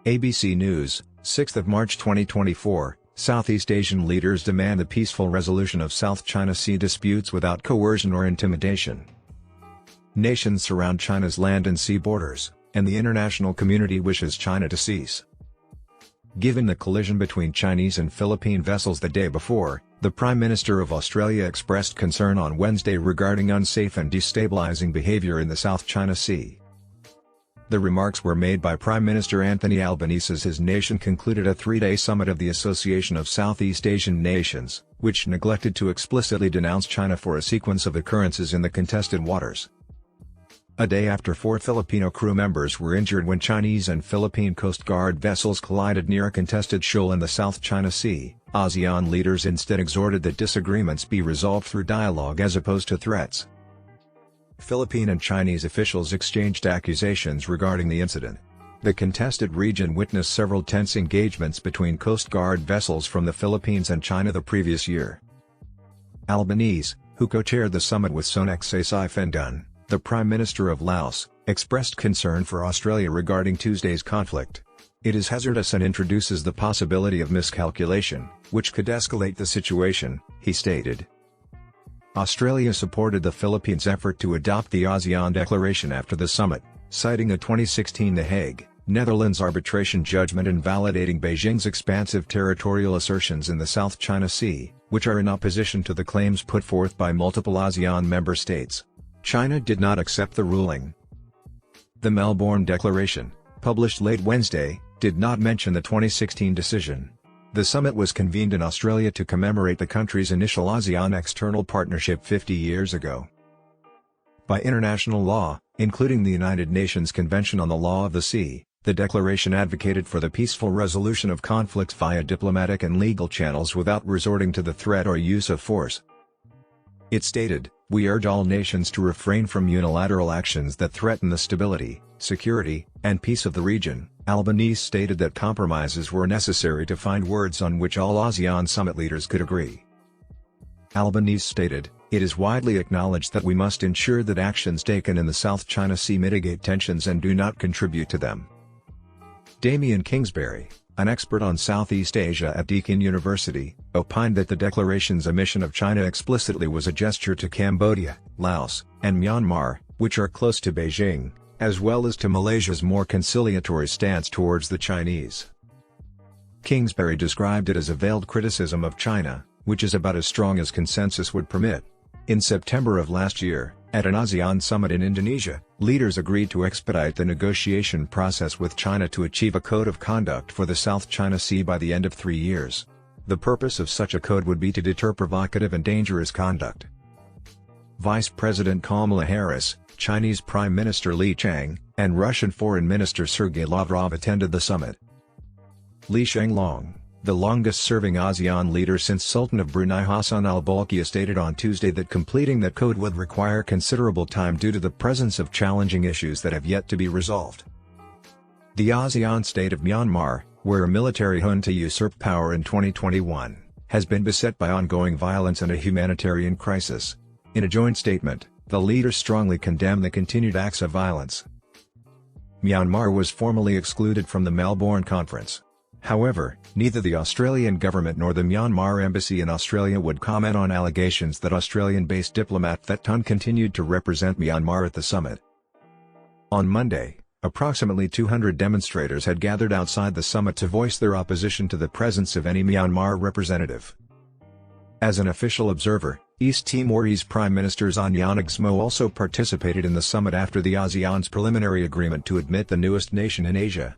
ABC News, 6 March 2024, Southeast Asian leaders demand the peaceful resolution of South China Sea disputes without coercion or intimidation. Nations surround China's land and sea borders, and the international community wishes China to cease. Given the collision between Chinese and Philippine vessels the day before, the Prime Minister of Australia expressed concern on Wednesday regarding unsafe and destabilizing behaviour in the South China Sea. The remarks were made by Prime Minister Anthony Albanese as his nation concluded a three-day summit of the Association of Southeast Asian Nations, which neglected to explicitly denounce China for a sequence of occurrences in the contested waters. A day after 4 Filipino crew members were injured when Chinese and Philippine Coast Guard vessels collided near a contested shoal in the South China Sea, ASEAN leaders instead exhorted that disagreements be resolved through dialogue as opposed to threats. Philippine and Chinese officials exchanged accusations regarding the incident. The contested region witnessed several tense engagements between Coast Guard vessels from the Philippines and China the previous year. Albanese, who co-chaired the summit with Sonexay Siphandun, the Prime Minister of Laos, expressed concern for Australia regarding Tuesday's conflict. It is hazardous and introduces the possibility of miscalculation, which could escalate the situation, he stated. Australia supported the Philippines' effort to adopt the ASEAN Declaration after the summit, citing a 2016 The Hague, Netherlands arbitration judgment invalidating Beijing's expansive territorial assertions in the South China Sea, which are in opposition to the claims put forth by multiple ASEAN member states. China did not accept the ruling. The Melbourne Declaration, published late Wednesday, did not mention the 2016 decision. The summit was convened in Australia to commemorate the country's initial ASEAN external partnership 50 years ago. By international law, including the United Nations Convention on the Law of the Sea, the declaration advocated for the peaceful resolution of conflicts via diplomatic and legal channels without resorting to the threat or use of force. It stated, "We urge all nations to refrain from unilateral actions that threaten the stability, security, and peace of the region." Albanese stated that compromises were necessary to find words on which all ASEAN summit leaders could agree. Albanese stated, "It is widely acknowledged that we must ensure that actions taken in the South China Sea mitigate tensions and do not contribute to them." Damien Kingsbury, an expert on Southeast Asia at Deakin University, opined that the declaration's omission of China explicitly was a gesture to Cambodia, Laos, and Myanmar, which are close to Beijing, as well as to Malaysia's more conciliatory stance towards the Chinese. Kingsbury described it as a veiled criticism of China, which is about as strong as consensus would permit. In September of last year, at an ASEAN summit in Indonesia, leaders agreed to expedite the negotiation process with China to achieve a code of conduct for the South China Sea by the end of 3 years. The purpose of such a code would be to deter provocative and dangerous conduct. Vice President Kamala Harris, Chinese Prime Minister Li Qiang, and Russian Foreign Minister Sergei Lavrov attended the summit. Li Qiang, the longest-serving ASEAN leader since Sultan of Brunei Hassan al-Bolkiah, stated on Tuesday that completing that code would require considerable time due to the presence of challenging issues that have yet to be resolved. The ASEAN state of Myanmar, where a military junta usurped power in 2021, has been beset by ongoing violence and a humanitarian crisis. In a joint statement, the leaders strongly condemn the continued acts of violence. Myanmar was formally excluded from the Melbourne conference. However, neither the Australian government nor the Myanmar embassy in Australia would comment on allegations that Australian-based diplomat That Tun continued to represent Myanmar at the summit. On Monday, approximately 200 demonstrators had gathered outside the summit to voice their opposition to the presence of any Myanmar representative. As an official observer, East Timorese Prime Minister Zanianog Smo also participated in the summit after the ASEAN's preliminary agreement to admit the newest nation in Asia,